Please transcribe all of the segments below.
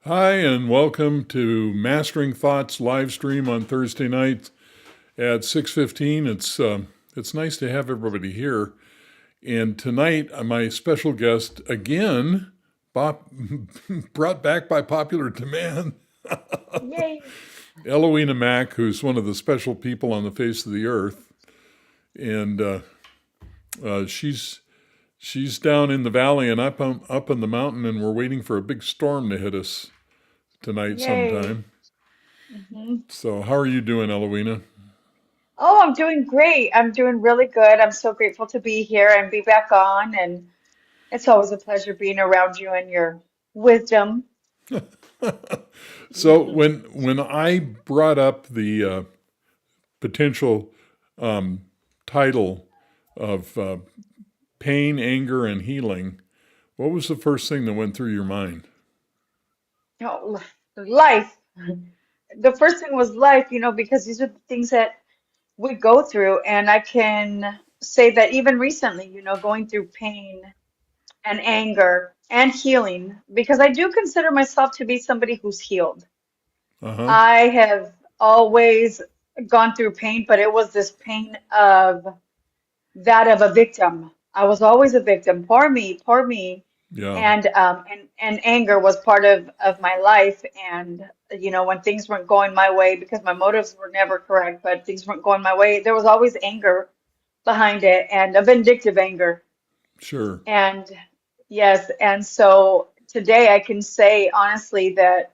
Hi, and welcome to Mastering Thoughts live stream on Thursday night at 6:15. It's nice to have everybody here. And tonight, my special guest again, Bob, brought back by popular demand, Yay. Eloina Mack, who's one of the special people on the face of the earth, and she's down in the valley and up in the mountain, and we're waiting for a big storm to hit us tonight Yay. sometime. hmm So, how are you doing, Eloina? Oh, I'm doing great. I'm doing really good. I'm so grateful to be here and be back on. And it's always a pleasure being around you and your wisdom. So when I brought up the potential um, title of pain, anger, and healing, what was the first thing that went through your mind? Oh, life. The first thing was life, because these are the things that we go through. And I can say that even recently, going through pain and anger and healing, because I do consider myself to be somebody who's healed. Uh huh. I have always gone through pain, but it was this pain of that of a victim. I was always a victim. Poor me. Yeah. And anger was part of my life. And when things weren't going my way, because my motives were never correct, but things weren't going my way, there was always anger behind it and a vindictive anger. Sure. And yes, and so today I can say honestly that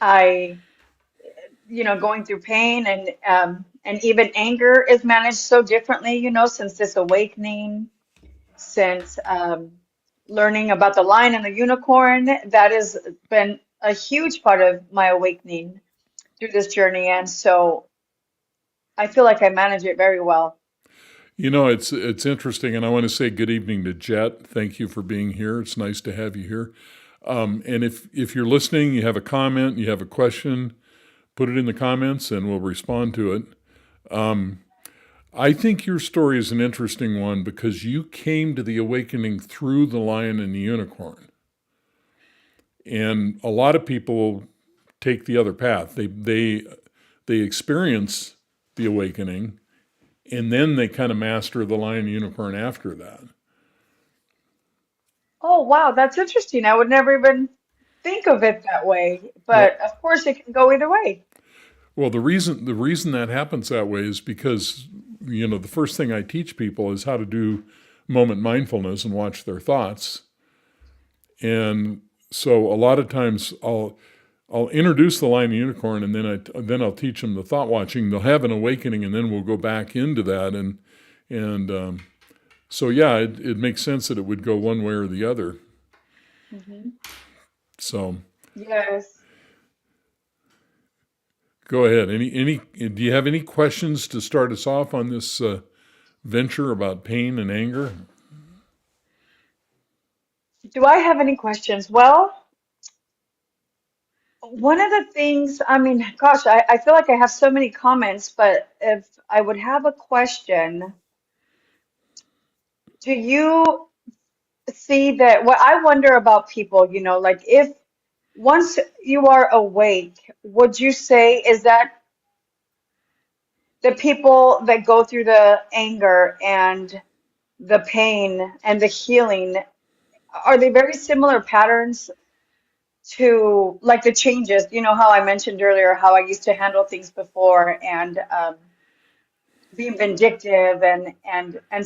I going through pain and even anger is managed so differently, since this awakening, since learning about the lion and the unicorn, that has been a huge part of my awakening through this journey. And so I feel like I manage it very well. It's interesting, and I want to say good evening to Jet. Thank you for being here. It's nice to have you here. And if you're listening, you have a comment, you have a question, put it in the comments, and we'll respond to it. I think your story is an interesting one because you came to the awakening through the lion and the unicorn. And a lot of people take the other path. They experience the awakening and then they kind of master the lion and unicorn after that. Oh, wow, that's interesting. I would never even think of it that way. Well, But of course, it can go either way. the reason that happens that way is because the first thing I teach people is how to do moment mindfulness and watch their thoughts. And so a lot of times I'll introduce the lion and unicorn, and then I'll teach them the thought watching. They'll have an awakening, and then we'll go back into that, and so yeah, it makes sense that it would go one way or the other. hmm So Yes. go ahead. Any do you have any questions to start us off on this venture about pain and anger? Do I have any questions? Well, one of the things, I mean, gosh, I feel like I have so many comments, but if I would have a question, do you see that what I wonder about people, like if once you are awake, would you say is that the people that go through the anger and the pain and the healing, are they very similar patterns to like the changes? You know how I mentioned earlier how I used to handle things before and being vindictive and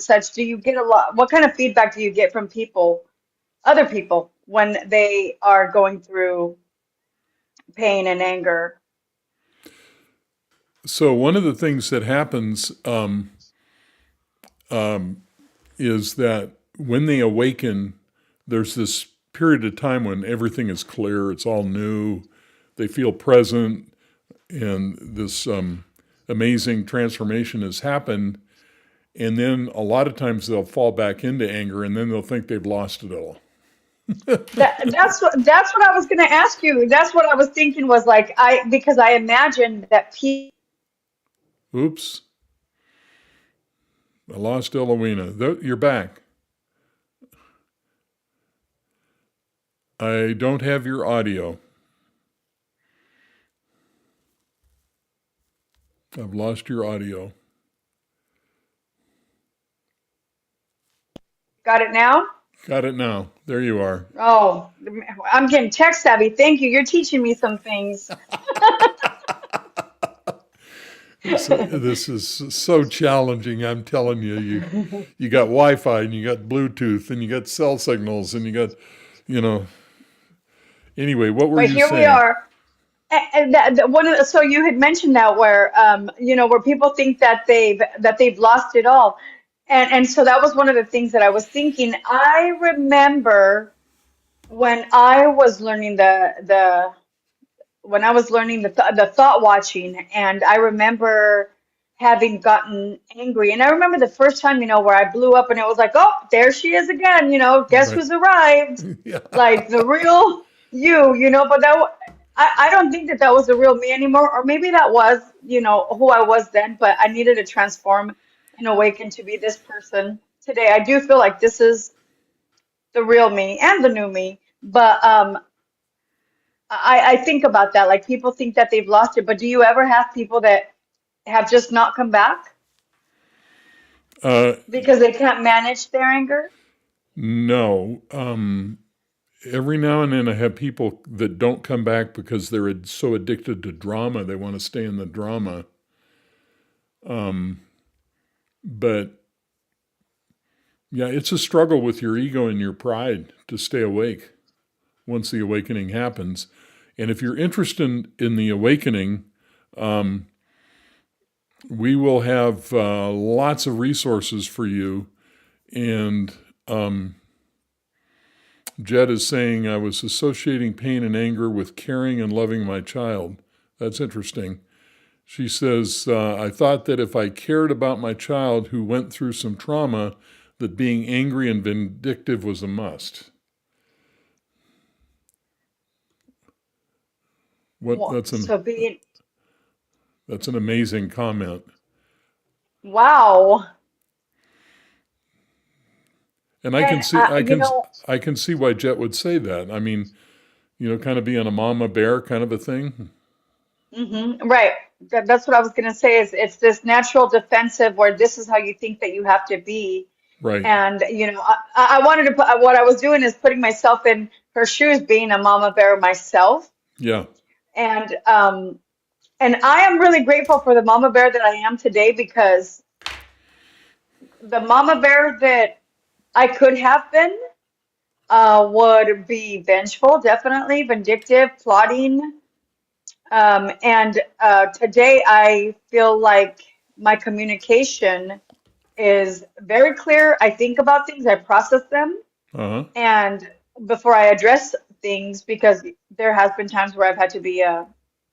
such. Do you get a lot? What kind of feedback do you get from people, other people, when they are going through pain and anger? So one of the things that happens is that when they awaken, there's this period of time when everything is clear, it's all new, they feel present, and this amazing transformation has happened. And then a lot of times they'll fall back into anger, and then they'll think they've lost it all. That's what I was going to ask you. That's what I was thinking was like I because I imagined that people. Oops, I lost Eloina. You're back. I don't have your audio. I've lost your audio. Got it now? Got it now. There you are. Oh, I'm getting tech savvy. Thank you. You're teaching me some things. This is so challenging. I'm telling you, you got Wi-Fi and you got Bluetooth and you got cell signals and you got, you know. Anyway, what were But you here we saying? are. And one of the, so you had mentioned that where where people think that they've lost it all. And so that was one of the things that I was thinking. I remember when I was learning the thought watching, and I remember having gotten angry. And I remember the first time, where I blew up and it was like, oh, there she is again, guess Right. who's arrived? Yeah. Like the real you, but I don't think that was the real me anymore. Or maybe that was, who I was then, but I needed to transform and awaken to be this person today. I do feel like this is the real me and the new me. But I think about that. Like people think that they've lost it, but do you ever have people that have just not come back Uh, because they can't manage their anger? no. Every now and then I have people that don't come back because they're so addicted to drama. They want to stay in the drama. But yeah, it's a struggle with your ego and your pride to stay awake once the awakening happens. And if you're interested in the awakening, we will have lots of resources for you. And Jed is saying, I was associating pain and anger with caring and loving my child. That's interesting. She says, I thought that if I cared about my child who went through some trauma, that being angry and vindictive was a must. What Well, so being, that's an amazing comment. wow. And I And can see I can see why Jet would say that. I mean, kind of being a mama bear kind of a thing. right. That's what I was gonna say is it's this natural defensive where this is how you think that you have to be. Right. And I wanted to put what I was doing is putting myself in her shoes, being a mama bear myself. Yeah. And I am really grateful for the mama bear that I am today because the mama bear that I could have been would be vengeful, definitely, vindictive, plotting. And today I feel like my communication is very clear. I think about things, I process them, Uh-huh. and before I address things, because there has been times where I've had to be a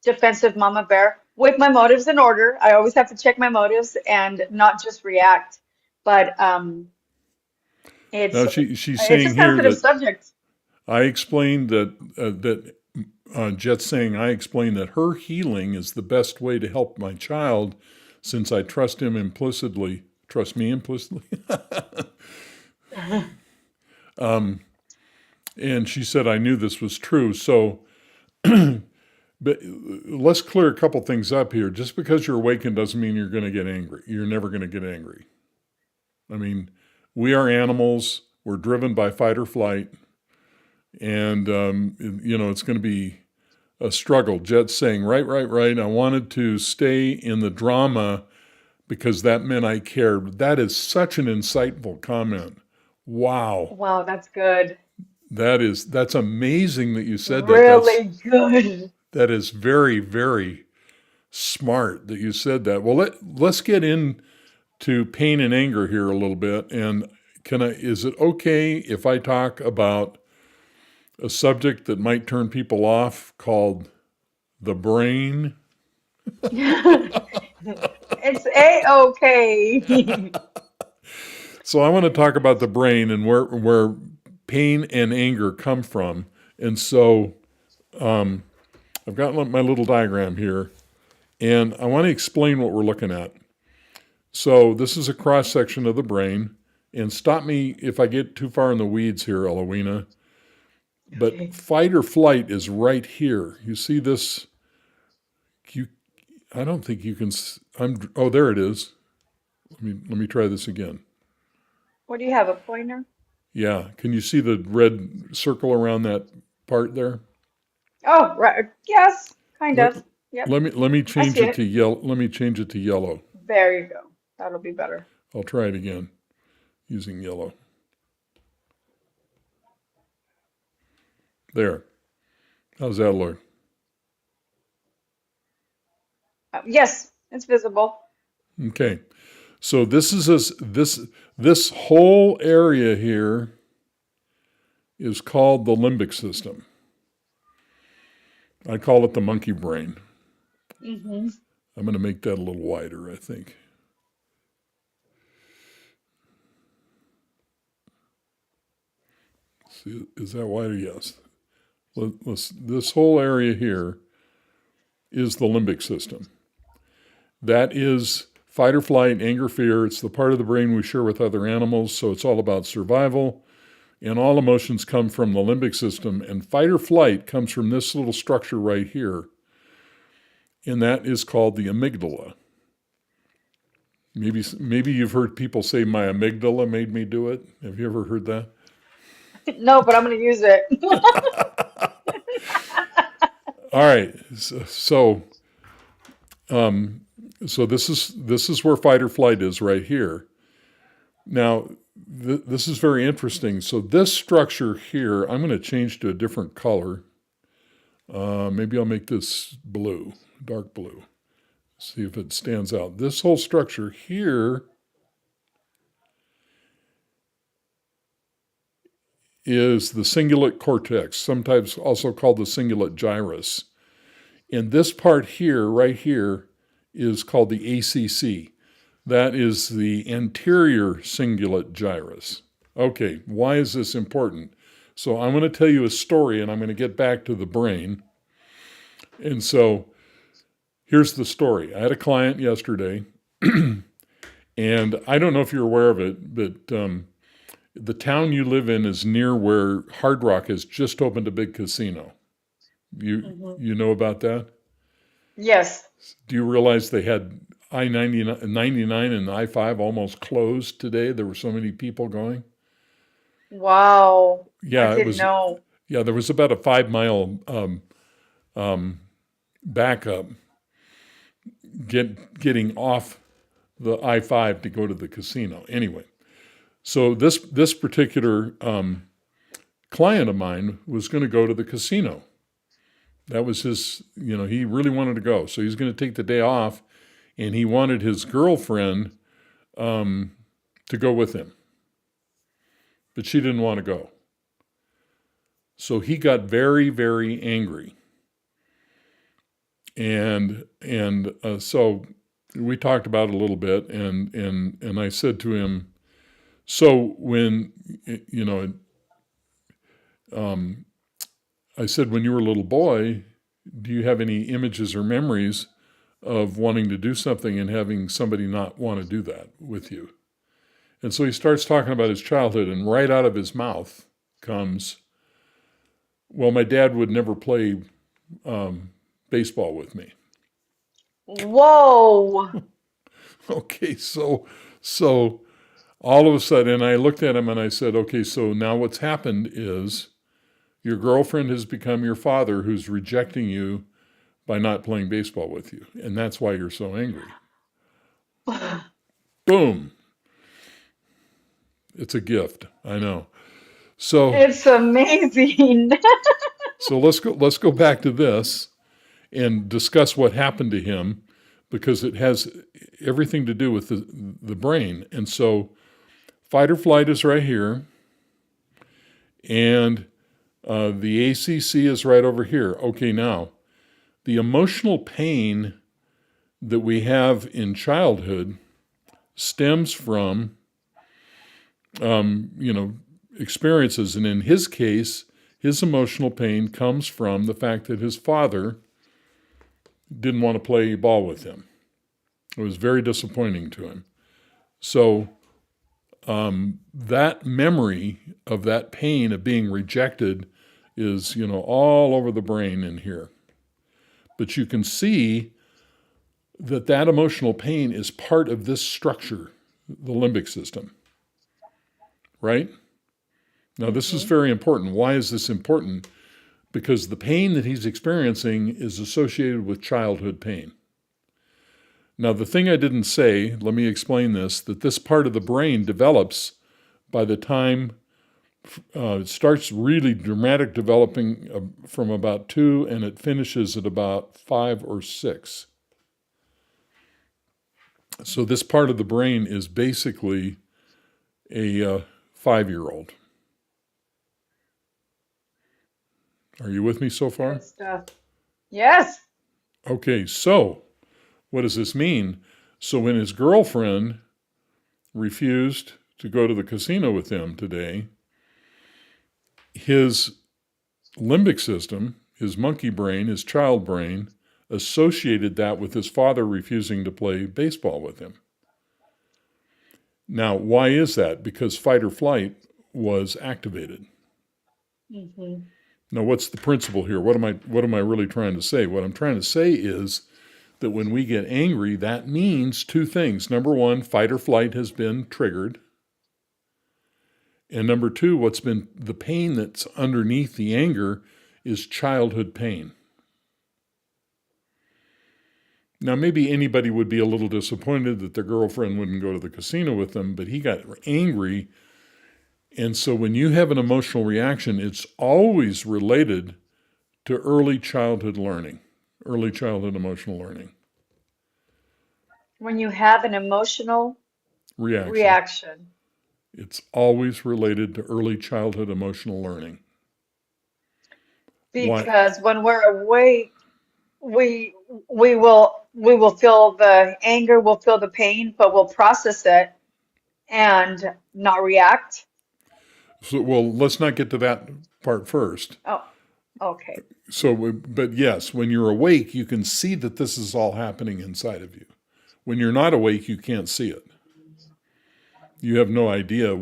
defensive mama bear with my motives in order. I always have to check my motives and not just react. But Now it's she's it's a saying here sensitive that subject. I explained that Jet's saying I explained that her healing is the best way to help my child since I trust him implicitly. Trust me implicitly. And she said I knew this was true. So, but let's clear a couple things up here. Just because you're awakened doesn't mean you're going to get angry. You're never going to get angry. I mean, we are animals. We're driven by fight or flight. And, it's going to be a struggle. Jet's saying, right, right, right. I wanted to stay in the drama because that meant I cared. That is such an insightful comment. Wow. Wow, that's good. That's amazing that you said that. Really good. That is very, very smart that you said that. Well, let's get into pain and anger here a little bit. And is it okay if I talk about a subject that might turn people off called the brain? It's a-okay. So I want to talk about the brain and where pain and anger come from. And so I've got my little diagram here, and I want to explain what we're looking at. So this is a cross section of the brain, and stop me if I get too far in the weeds here, Eloina. But Okay. fight or flight is right here. You see this? I don't think you can. Oh, there it is. Let me try this again. What do you have, a pointer? Yeah. Can you see the red circle around that part there? Oh, right. Yes, kind Let, of. Yep, let me I change see it to it. yellow. Let me change it to yellow. There you go. That'll be better. I'll try it again using yellow. There. How's that look? Yes, it's visible. Okay. So this whole area here is called the limbic system. I call it the monkey brain. Hmm. I'm going to make that a little wider, I think. See, is that wider? Yes. This whole area here is the limbic system. That is fight or flight, anger, fear. It's the part of the brain we share with other animals, so it's all about survival. And all emotions come from the limbic system. And fight or flight comes from this little structure right here. And that is called the amygdala. Maybe you've heard people say, my amygdala made me do it. Have you ever heard that? No, but I'm going to use it. All right. So this is where fight or flight is right here. Now, this is very interesting. So this structure here, I'm going to change to a different color. Maybe I'll make this blue, dark blue. See if it stands out. This whole structure here is the cingulate cortex, sometimes also called the cingulate gyrus. And this part here, right here, is called the ACC. That is the anterior cingulate gyrus. Okay, why is this important? So I'm going to tell you a story, and I'm going to get back to the brain. And so here's the story. I had a client yesterday, and I don't know if you're aware of it, but the town you live in is near where Hard Rock has just opened a big casino. You Hmm. you know about that? Yes. Do you realize they had I-99 and I-5 almost closed today? There were so many people going. Wow. I Yeah, it didn't was. know. Yeah, there was about a 5 mile um, backup getting off the I-5 to go to the casino. Anyway, so this particular client of mine was going to go to the casino. That was his. He really wanted to go, so he's going to take the day off, and he wanted his girlfriend to go with him, but she didn't want to go. So he got very, very angry, and so we talked about it a little bit, and I said to him, so when um, I said, when you were a little boy, do you have any images or memories of wanting to do something and having somebody not want to do that with you? And so he starts talking about his childhood, and right out of his mouth comes, well, my dad would never play baseball with me. Whoa. Okay, so all of a sudden, I looked at him and I said, okay, so now what's happened is your girlfriend has become your father who's rejecting you by not playing baseball with you. And that's why you're so angry. Boom. It's a gift. I know. So It's amazing. so let's go back to this and discuss what happened to him, because it has everything to do with the brain. And so fight or flight is right here, and the ACC is right over here. Okay, now the emotional pain that we have in childhood stems from experiences, and in his case, his emotional pain comes from the fact that his father didn't want to play ball with him. It was very disappointing to him. So that memory of that pain of being rejected is, all over the brain in here. But you can see that emotional pain is part of this structure, the limbic system, right? Now, this is Hmm. very important. Why is this important? Because the pain that he's experiencing is associated with childhood pain. Now, the thing I didn't say, let me explain this, that this part of the brain develops by the time it starts really dramatic developing from about 2 and it finishes at about 5 or 6. So this part of the brain is basically a 5-year-old. Are you with me so far? Good stuff. Yes. Okay, so what does this mean? So when his girlfriend refused to go to the casino with him today, his limbic system, his monkey brain, his child brain, associated that with his father refusing to play baseball with him. Now, why is that? Because fight or flight was activated. Hmm. Now, what's the principle here? What am I really trying to say? What I'm trying to say is that when we get angry, that means 2 things. Number 1, fight or flight has been triggered. And number 2, what's been the pain that's underneath the anger is childhood pain. Now, maybe anybody would be a little disappointed that their girlfriend wouldn't go to the casino with them, but he got angry. And so when you have an emotional reaction, it's always related to early childhood learning, early childhood emotional learning When you have an emotional reaction. reaction, It's always related to early childhood emotional learning. Why? because when we're awake, we we will feel the anger, we'll feel the pain, but we'll process it and not react. So, well, let's not get to that part first. Oh, okay. So, but yes, when you're awake, you can see that this is all happening inside of you. When you're not awake, you can't see it. You have no idea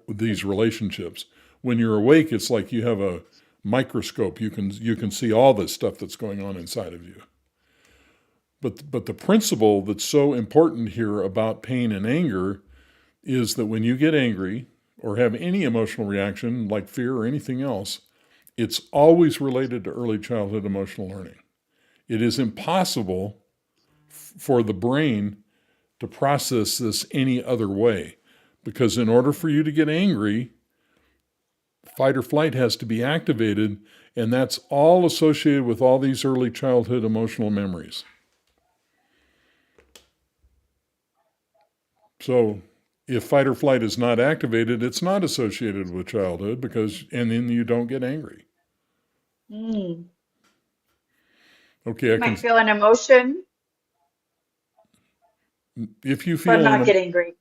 these relationships. When you're awake, it's like you have a microscope. You can see all this stuff that's going on inside of you. But the principle that's so important here about pain and anger is that when you get angry or have any emotional reaction like fear or anything else, it's always related to early childhood emotional learning. It is impossible for the brain to process this any other way because in order for you to get angry, fight or flight has to be activated, and that's all associated with all these early childhood emotional memories. So if fight or flight is not activated, it's not associated with childhood and then you don't get angry. Mm. Okay, You might feel an emotion, if you but feel not get angry.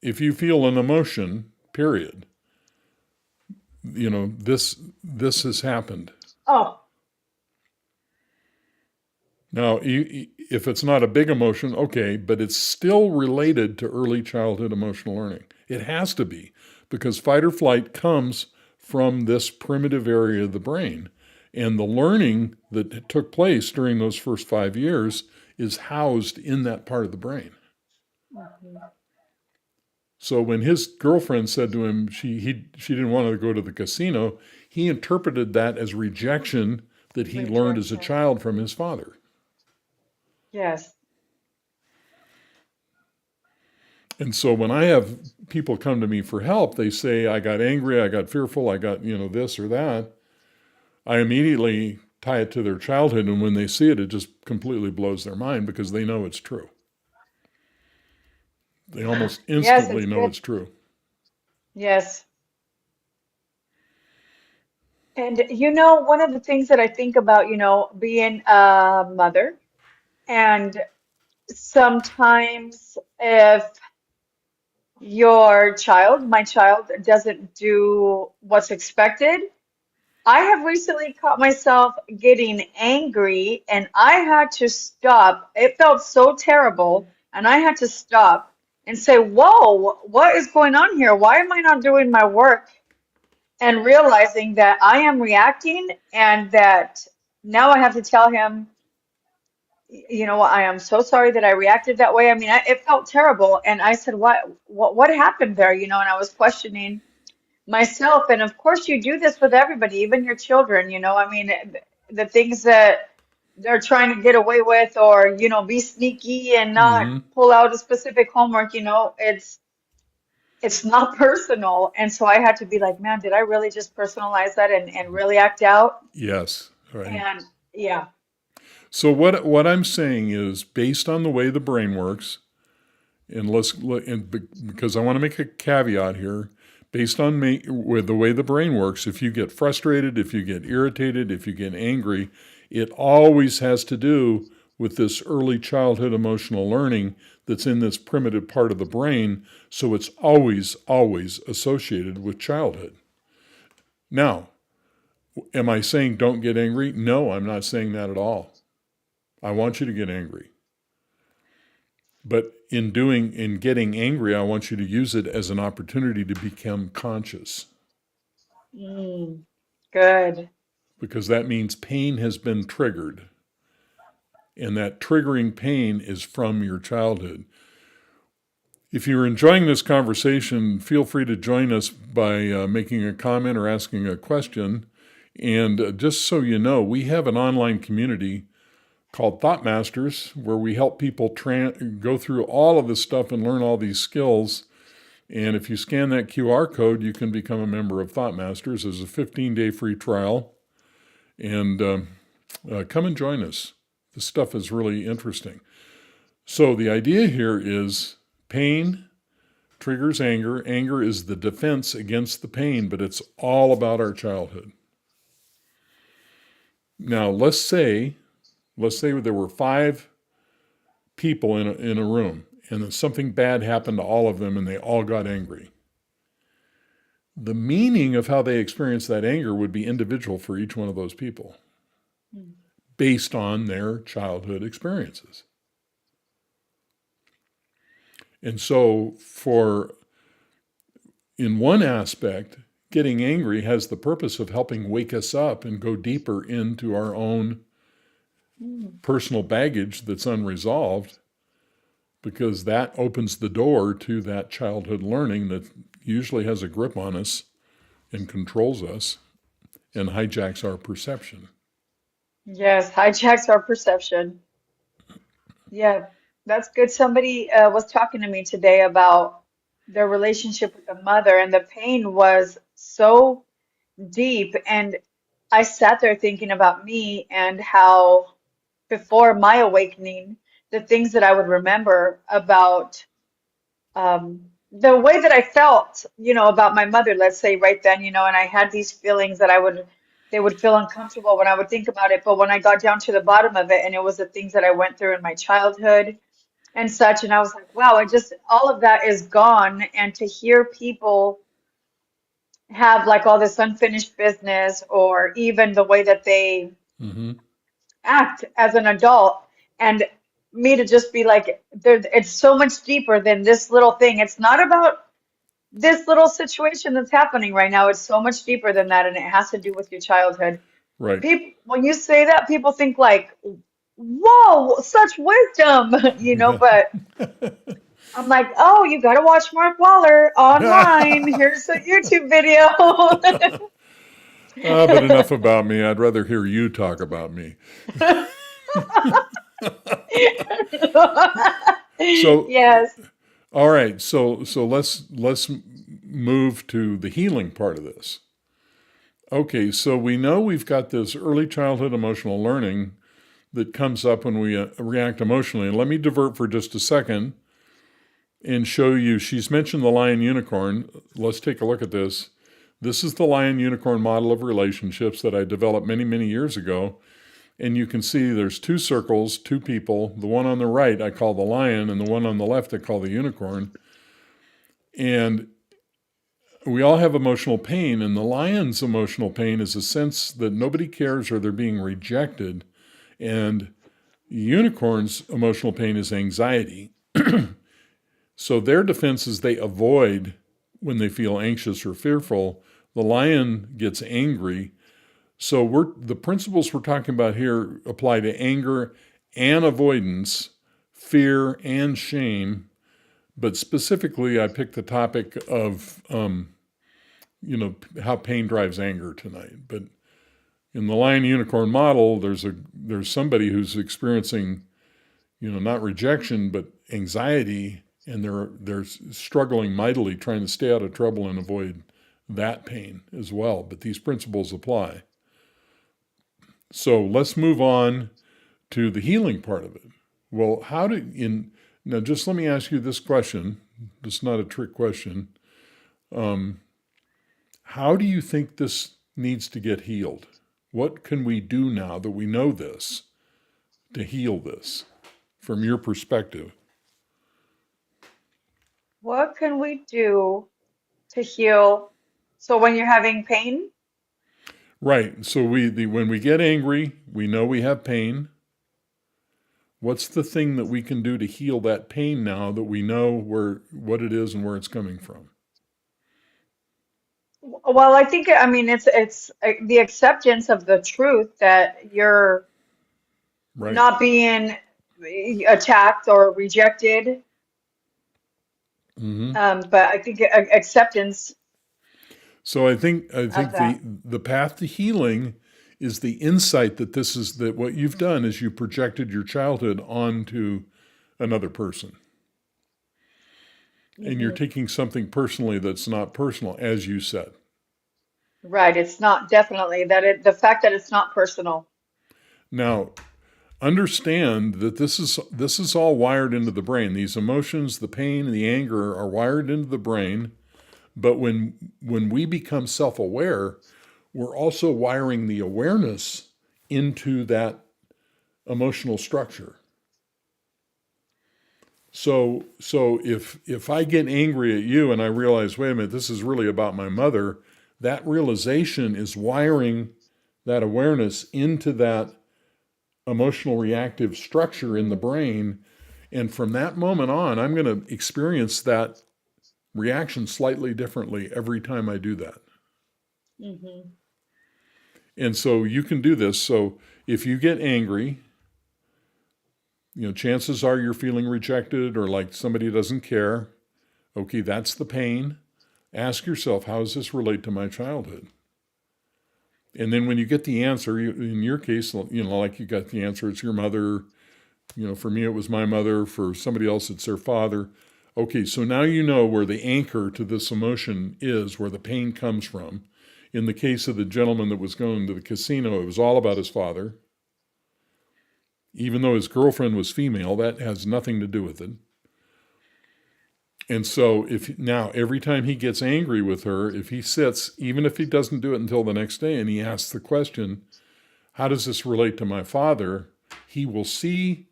an emotion, period, this has happened. Oh, Now, if it's not a big emotion, okay, but it's still related to early childhood emotional learning. It has to be, because fight or flight comes from this primitive area of the brain. And the learning that took place during those first 5 years is housed in that part of the brain. mhm. So when his girlfriend said to him she didn't want to go to the casino, he interpreted that as rejection that he learned as a Rejection. child from his father. Yes. And so when I have people come to me for help, they say, I got angry, I got fearful, I got, this or that. I immediately tie it to their childhood. And when they see it, it just completely blows their mind because they know it's true. They almost Yes, instantly it's know good. it's true. Yes. And one of the things that I think about, being a mother, and sometimes if my child, doesn't do what's expected, I have recently caught myself getting angry and I had to stop. It felt so terrible, and I had to stop and say, "Whoa, what is going on here? Why am I not doing my work?" And realizing that I am reacting and that now I have to tell him, I am so sorry that I reacted that way. I mean, it felt terrible. And I said, what happened there? And I was questioning myself. And of course, you do this with everybody, even your children. I mean, the things that they're trying to get away with, or, be sneaky and not Hmm. pull out a specific homework, it's not personal. And so I had to be like, man, did I really just personalize that and really act out? Yes, right. And yeah. So what I'm saying is, based on the way the brain works, and because I want to make a caveat here, based on with the way the brain works, if you get frustrated, if you get irritated, if you get angry, it always has to do with this early childhood emotional learning that's in this primitive part of the brain. So it's always associated with childhood. Now, am I saying don't get angry? No, I'm not saying that at all. I want you to get angry. But in getting angry, I want you to use it as an opportunity to become conscious, Mm, good. because that means pain has been triggered. And that triggering pain is from your childhood. If you're enjoying this conversation, feel free to join us by making a comment or asking a question. And just so you know, we have an online community called Thought Masters, where we help people go through all of this stuff and learn all these skills. And if you scan that QR code, you can become a member of Thought Masters. There's a 15-day free trial. And come and join us. This stuff is really interesting. So the idea here is pain triggers anger. Anger is the defense against the pain, but it's all about our childhood. Now, let's say there were 5 people in a room, and something bad happened to all of them, and they all got angry. The meaning of how they experienced that anger would be individual for each one of those people, Mm. based on their childhood experiences. And so, in one aspect, getting angry has the purpose of helping wake us up and go deeper into our own Mm. personal baggage that's unresolved, because that opens the door to that childhood learning that usually has a grip on us and controls us and hijacks our perception. Yes, hijacks our perception. Yeah, that's good. Somebody was talking to me today about their relationship with the mother, and the pain was so deep. And I sat there thinking about me and how before my awakening, the things that I would remember about the way that I felt, about my mother, let's say right then, and I had these feelings that they would feel uncomfortable when I would think about it. But when I got down to the bottom of it, and it was the things that I went through in my childhood and such, and I was like, wow, all of that is gone. And to hear people have like all this unfinished business, or even the way that they Mm-hmm. act as an adult, and me to just be like, it's so much deeper than this little thing. It's not about this little situation that's happening right now. It's so much deeper than that, and it has to do with your childhood. Right. People, when you say that, people think like, whoa, such wisdom, but I'm like, oh, you got to watch Mark Waller online. Here's a YouTube video. But enough about me. I'd rather hear you talk about me. So, Yes. all right. So let's move to the healing part of this. Okay, so we know we've got this early childhood emotional learning that comes up when we react emotionally. And let me divert for just a second and show you. She's mentioned the lion unicorn. Let's take a look at this. This is the lion unicorn model of relationships that I developed many, many years ago. And you can see there's 2 circles, 2 people. The one on the right I call the lion, and the one on the left I call the unicorn. And we all have emotional pain, and the lion's emotional pain is a sense that nobody cares or they're being rejected. And unicorn's emotional pain is anxiety. So their defense is they avoid when they feel anxious or fearful. The lion gets angry. So the principles we're talking about here apply to anger and avoidance, fear and shame. But specifically, I picked the topic of, how pain drives anger tonight. But in the lion unicorn model, there's somebody who's experiencing, not rejection, but anxiety, and they're struggling mightily trying to stay out of trouble and avoid that pain as well. But these principles apply. So let's move on to the healing part of it. Well, now just let me ask you this question. It's not a trick question. How do you think this needs to get healed? What can we do now that we know this to heal this from your perspective? What can we do to heal? So when you're having pain, Right. So when we get angry, we know we have pain. What's the thing that we can do to heal that pain now that we know what it is and where it's coming from? well, I mean, it's the acceptance of the truth that you're Right. not being attacked or rejected. Hmm. But I think acceptance So I think of that. the path to healing is the insight that what you've done is you projected your childhood onto another person. And you're Hmm. taking something personally that's not personal, as you said. Right. It's not definitely the fact that it's not personal. Now, understand that this is all wired into the brain. These emotions, the pain and the anger are wired into the brain. But when we become self-aware, we're also wiring the awareness into that emotional structure. So if I get angry at you and I realize, wait a minute, this is really about my mother, that realization is wiring that awareness into that emotional reactive structure in the brain. And from that moment on, I'm going to experience that reaction slightly differently every time I do that. Hmm. And so you can do this. So if you get angry, chances are you're feeling rejected or like somebody doesn't care. Okay, that's the pain. Ask yourself, how does this relate to my childhood? And then when you get the answer, in your case, like you got the answer, it's your mother. For me, it was my mother. For somebody else, it's their father. Okay, so now you know where the anchor to this emotion is, where the pain comes from. In the case of the gentleman that was going to the casino, it was all about his father. Even though his girlfriend was female, that has nothing to do with it. And so if now every time he gets angry with her, if he sits, even if he doesn't do it until the next day, and he asks the question, how does this relate to my father? He will see,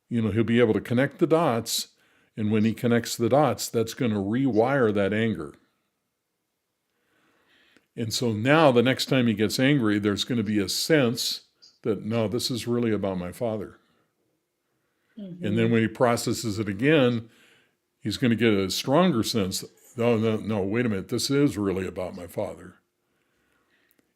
he'll be able to connect the dots. And when he connects the dots, that's going to rewire that anger. And so now the next time he gets angry, there's going to be a sense that, no, this is really about my father. And then Hmm. when he processes it again, he's going to get a stronger sense. No, no, no, wait a minute. This is really about my father.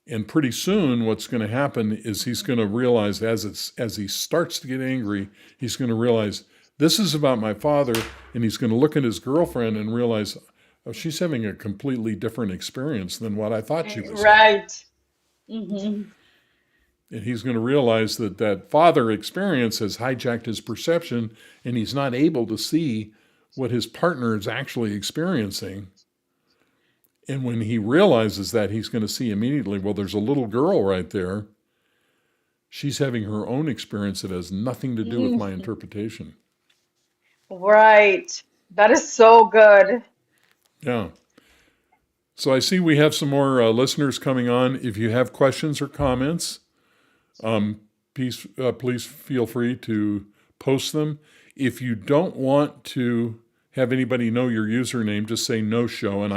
And pretty soon, what's going to happen is he's going to realize as he starts to get angry, he's going to realize this is about my father, and he's going to look at his girlfriend and realize, oh, she's having a completely different experience than what I thought she was having. Right. Hmm. And he's going to realize that father experience has hijacked his perception, and he's not able to see what his partner is actually experiencing. And when he realizes that, he's going to see immediately, well, there's a little girl right there. She's having her own experience that has nothing to do with my Hmm. interpretation. Right. That is so good. Yeah. So I see we have some more listeners coming on. If you have questions or comments, please feel free to post them. If you don't want to have anybody know your username, just say no show, and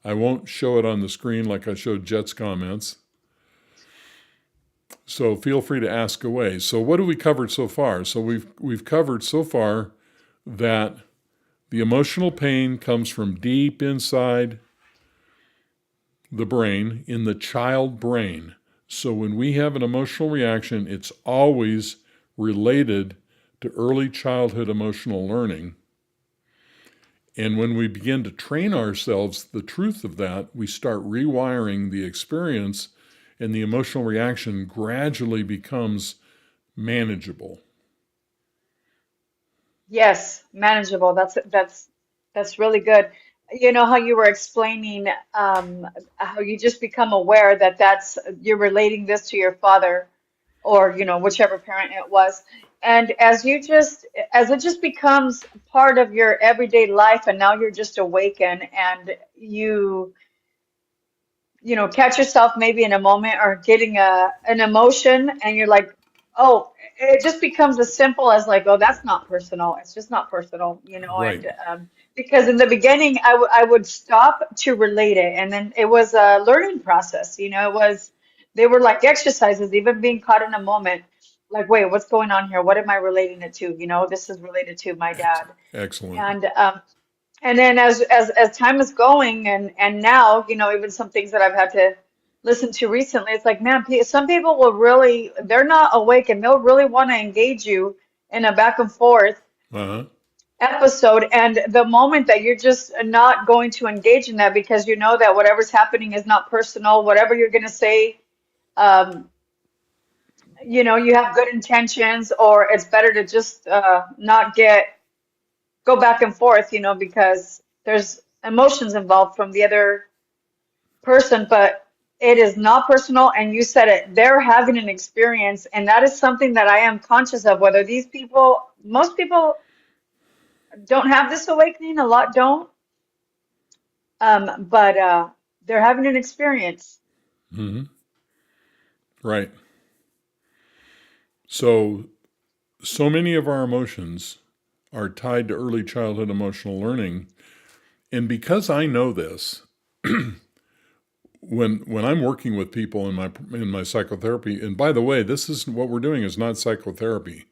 I won't show it on the screen like I showed Jet's comments. So feel free to ask away. So what have we covered so far? So we've covered so far that the emotional pain comes from deep inside the brain, in the child brain. So when we have an emotional reaction, it's always related to early childhood emotional learning. And when we begin to train ourselves the truth of that, we start rewiring the experience, and the emotional reaction gradually becomes manageable. Yes, manageable. That's really good. You know how you were explaining how you just become aware that that's you're relating this to your father or whichever parent it was. And as it just becomes part of your everyday life and now you're just awakened and catch yourself maybe in a moment or getting an emotion and you're like, oh, it just becomes as simple as like, oh, that's not personal. It's just not personal, Right. and because in the beginning I would stop to relate it and then it was a learning process, they were like exercises, even being caught in a moment, like, wait, what's going on here? What am I relating it to? This is related to my Ex- dad. Excellent. And then as time is going and now, even some things that I've had to listen to recently, it's like, man, some people will really, they're not awake and they'll really want to engage you in a back and forth Uh-huh. episode. And the moment that you're just not going to engage in that because you know that whatever's happening is not personal, whatever you're going to say, um, you have good intentions, or it's better to just not go back and forth, because there's emotions involved from the other person, but it is not personal. And you said it, they're having an experience. And that is something that I am conscious of, whether most people don't have this awakening, a lot don't, but they're having an experience. Hmm. Right. So many of our emotions are tied to early childhood emotional learning. And because I know this, when I'm working with people in my psychotherapy, and by the way, this is what we're doing is not psychotherapy.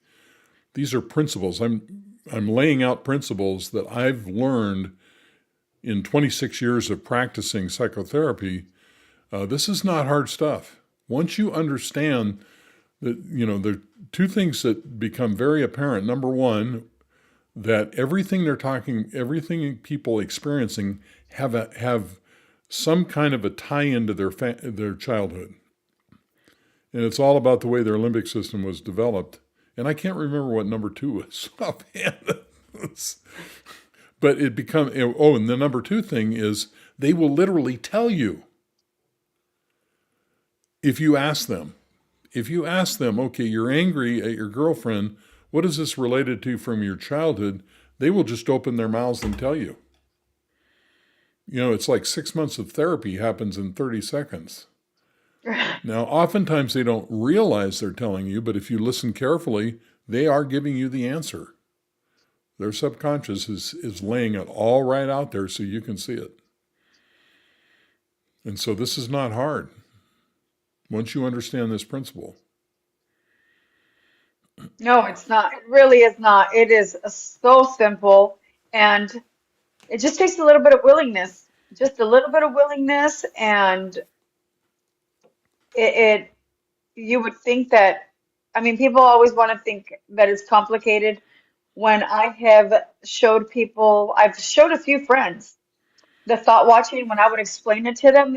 These are principles. I'm laying out principles that I've learned in 26 years of practicing psychotherapy. This is not hard stuff. Once you understand that, there are two things that become very apparent. Number one, that everything people experiencing have some kind of a tie-in to their childhood, and it's all about the way their limbic system was developed. And I can't remember what number two was offhand. But and the number two thing is they will literally tell you if you ask them. If you ask them, okay, you're angry at your girlfriend, what is this related to from your childhood? They will just open their mouths and tell you. It's like 6 months of therapy happens in 30 seconds. Now, oftentimes they don't realize they're telling you, but if you listen carefully, they are giving you the answer. Their subconscious is laying it all right out there so you can see it. And so this is not hard once you understand this principle. No, it's not. It really is not. It is so simple. And it just takes a little bit of willingness, just a little bit of willingness. And it you would think that, I mean, people always want to think that it's complicated. When I've showed a few friends the thought watching, when I would explain it to them,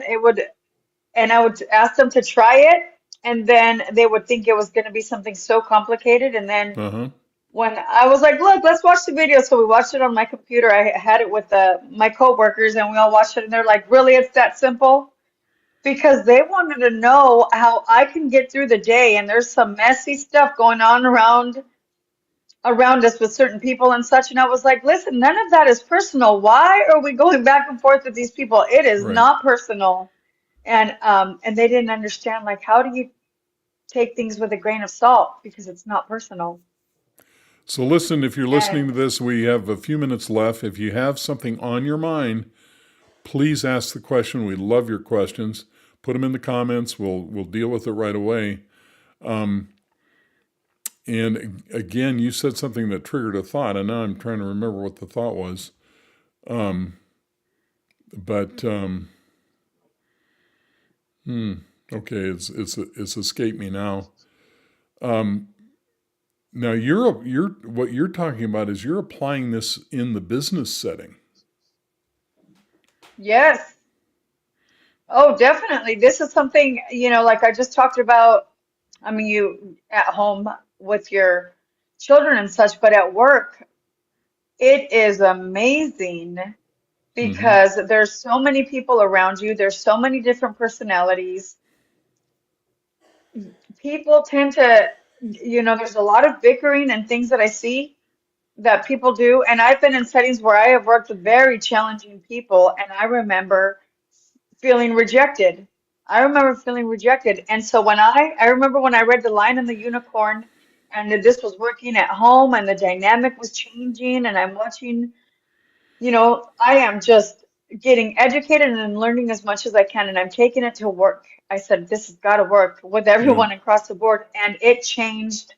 and I would ask them to try it, and then they would think it was going to be something so complicated. And then Uh-huh. when I was like, look, let's watch the video. So we watched it on my computer. I had it with my coworkers, and we all watched it, and they're like, really, it's that simple? Because they wanted to know how I can get through the day, and there's some messy stuff going on around us with certain people and such. And I was like, listen, none of that is personal. Why are we going back and forth with these people? It is Right. not personal. And they didn't understand, like, how do you take things with a grain of salt because it's not personal. So listen, if you're listening And to this, we have a few minutes left. If you have something on your mind, please ask the question. We love your questions. Put them in the comments. We'll deal with it right away. And again, you said something that triggered a thought, and now I'm trying to remember what the thought was. But okay, it's escaped me now. Now you're what you're talking about is you're applying this in the business setting. Yes. Oh, definitely. This is something, like I just talked about. I mean, you at home with your children and such, but at work, it is amazing Hmm. because there's so many people around you. There's so many different personalities. People tend to, there's a lot of bickering and things that I see that people do. And I've been in settings where I have worked with very challenging people, and I remember feeling rejected. I remember feeling rejected. And so I remember when I read The Lion and the Unicorn, and that this was working at home and the dynamic was changing, and I'm watching, I am just getting educated and learning as much as I can, and I'm taking it to work. I said, this has got to work with Yeah. everyone across the board. And it changed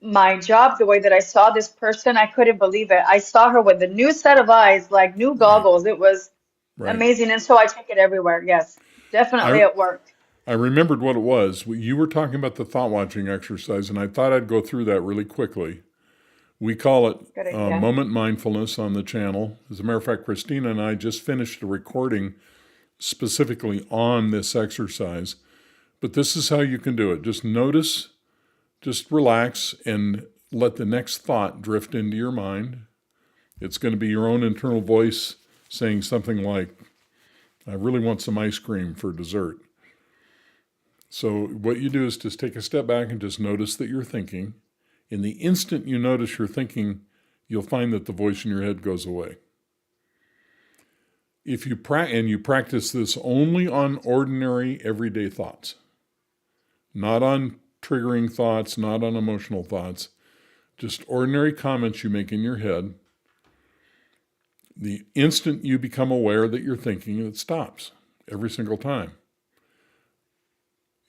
my job, the way that I saw this person. I couldn't believe it. I saw her with a new set of eyes, like new Right. goggles. It was Right. amazing. And so I take it everywhere. Yes, definitely I at work. I remembered what it was. You were talking about the thought watching exercise, and I thought I'd go through that really quickly. We call it Good idea. moment mindfulness on the channel. As a matter of fact, Christina and I just finished a recording specifically on this exercise. But this is how you can do it. Just notice, just relax, and let the next thought drift into your mind. It's going to be your own internal voice saying something like, I really want some ice cream for dessert. So, what you do is just take a step back and just notice that you're thinking. In the instant you notice you're thinking, you'll find that the voice in your head goes away. If you and you practice this only on ordinary everyday thoughts, not on triggering thoughts, not on emotional thoughts, just ordinary comments you make in your head, the instant you become aware that you're thinking, it stops every single time.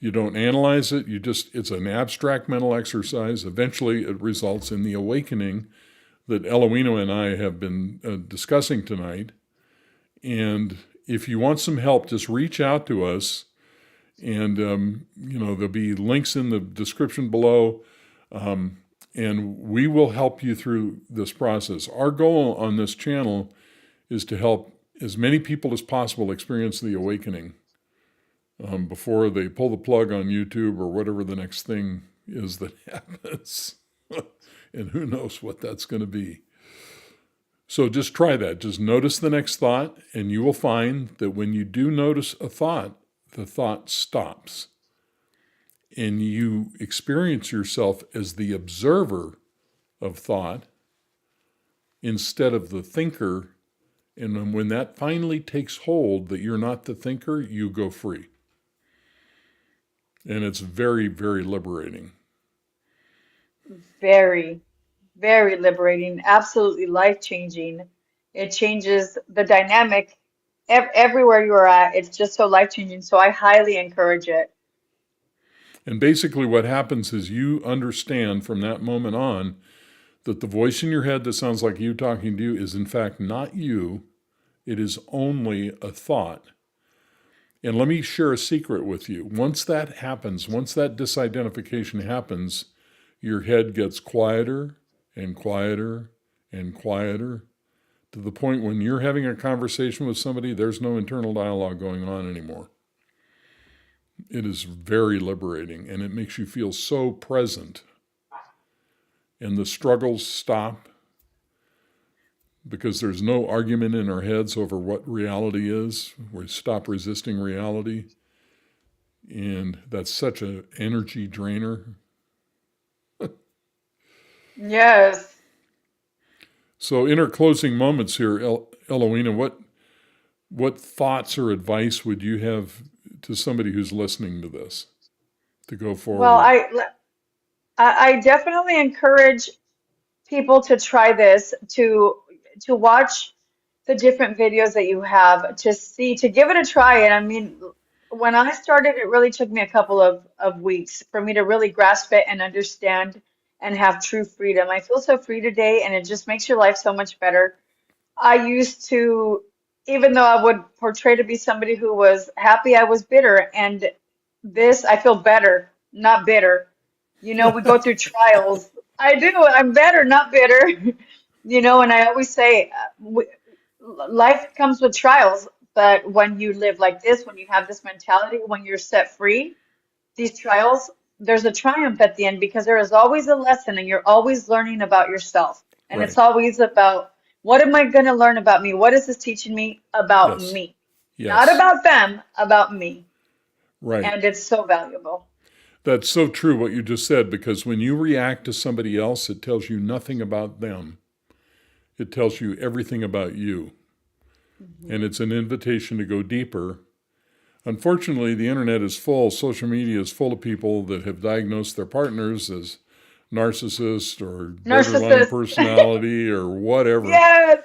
You don't analyze it, it's an abstract mental exercise. Eventually, it results in the awakening that Eloina and I have been discussing tonight. And if you want some help, just reach out to us. And, there'll be links in the description below. And we will help you through this process. Our goal on this channel is to help as many people as possible experience the awakening before they pull the plug on YouTube or whatever the next thing is that happens. And who knows what that's going to be. So just try that. Just notice the next thought, and you will find that when you do notice a thought, the thought stops. And you experience yourself as the observer of thought instead of the thinker. And when that finally takes hold, that you're not the thinker, you go free. And it's very, very liberating. Very, very liberating, absolutely life-changing. It changes the dynamic everywhere you are at. It's just so life-changing. So I highly encourage it. And basically, what happens is you understand from that moment on that the voice in your head that sounds like you talking to you is, in fact, not you. It is only a thought. And let me share a secret with you. Once that happens, once that disidentification happens, your head gets quieter and quieter and quieter to the point when you're having a conversation with somebody, there's no internal dialogue going on anymore. It is very liberating, and it makes you feel so present. And the struggles stop because there's no argument in our heads over what reality is. We stop resisting reality. And that's such an energy drainer. Yes. So in our closing moments here, Eloina, what thoughts or advice would you have to somebody who's listening to this to go Well, forward? I definitely encourage people to try this, to watch the different videos that you have, to give it a try. And I mean, when I started, it really took me a couple of weeks for me to really grasp it and understand and have true freedom. I feel so free today, and it just makes your life so much better. I used to, even though I would portray to be somebody who was happy, I was bitter. And this, I feel better, not bitter. We go through trials. I do. I'm better, not bitter. And I always say, life comes with trials, but when you live like this, when you have this mentality, when you're set free, these trials, there's a triumph at the end because there is always a lesson and you're always learning about yourself. And it's Right. always about what am I going to learn about me? What is this teaching me about Yes. me? Not Yes. about them, about me. Right. And it's so valuable. That's so true what you just said, because when you react to somebody else, it tells you nothing about them. It tells you everything about you. And it's an invitation to go deeper. Unfortunately, the internet is full, social media is full of people that have diagnosed their partners as narcissists or borderline Narcissist. personality or whatever, Yes.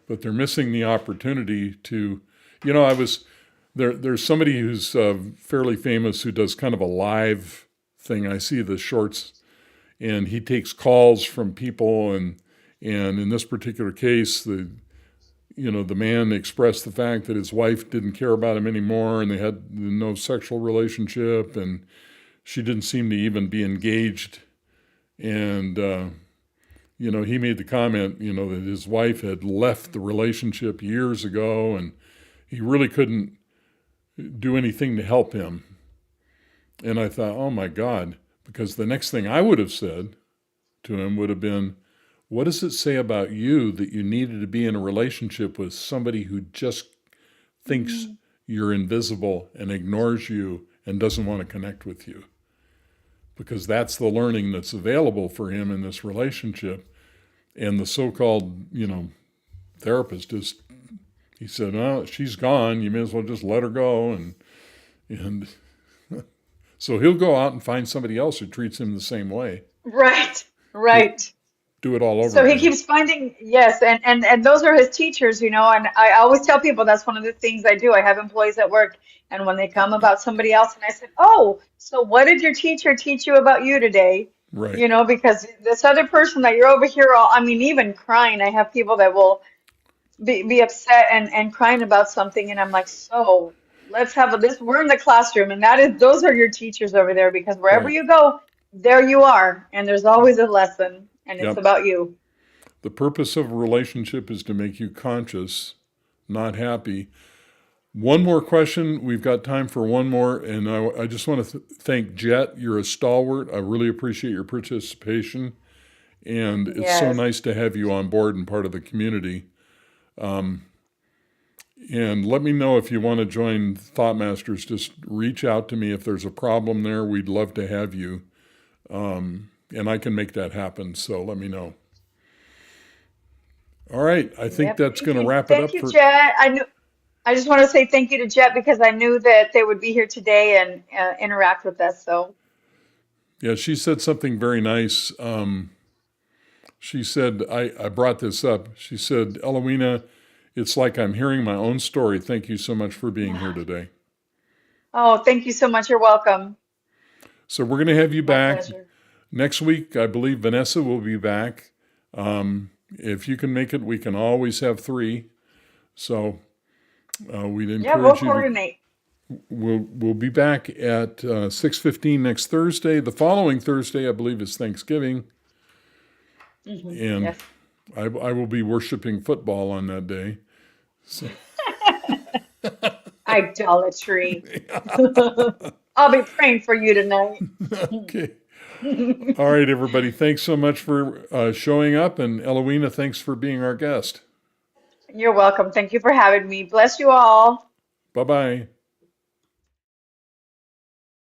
but they're missing the opportunity to, I was there's somebody who's fairly famous who does kind of a live thing. I see the shorts, and he takes calls from people, and in this particular case, the man expressed the fact that his wife didn't care about him anymore, and they had no sexual relationship, and she didn't seem to even be engaged. And he made the comment, that his wife had left the relationship years ago, and he really couldn't do anything to help him. And I thought, oh my God, because the next thing I would have said to him would have been, what does it say about you that you needed to be in a relationship with somebody who just thinks you're invisible and ignores you and doesn't want to connect with you? Because that's the learning that's available for him in this relationship. And the so-called, therapist he said, "Oh, she's gone. You may as well just let her go." And so he'll go out and find somebody else who treats him the same way. Right. Do, Right. do it all over So he again. keeps finding, yes, and those are his teachers, and I always tell people that's one of the things I do. I have employees at work, and when they come about somebody else, and I said, "Oh, so what did your teacher teach you about you today?" Right. Because this other person that you're over here, I mean, even crying, I have people that will be upset and crying about something, and I'm like, so let's have this. We're in the classroom, and those are your teachers over there because wherever Right. you go, there you are, and there's always a lesson, and it's Yep. about you. The purpose of a relationship is to make you conscious, not happy. One more question. We've got time for one more. And I just want to thank Jet. You're a stalwart. I really appreciate your participation. And it's so Yes. nice to have you on board and part of the community. And let me know if you want to join Thought Masters. Just reach out to me if there's a problem there. We'd love to have you. And I can make that happen. So let me know. All right. I think Yep. that's Thank going to you. wrap it Thank up you, for. Jet. I just want to say thank you to Jet because I knew that they would be here today and interact with us. So, Yeah, she said something very nice. She said, I brought this up. She said, Elowina, it's like I'm hearing my own story. Thank you so much for being here today. oh, thank you so much. You're welcome. So we're going to have you My back pleasure. next week. I believe Vanessa will be back. If you can make it, we can always have three. So we'd Yeah, we'll encourage you to. coordinate. We'll be back at 6:15 next Thursday. The following Thursday, I believe, is Thanksgiving, and Yes. I will be worshiping football on that day. So, Idolatry. I'll be praying for you tonight. okay. All right, everybody. Thanks so much for showing up. And Elowina, thanks for being our guest. You're welcome. Thank you for having me. Bless you all. Bye bye.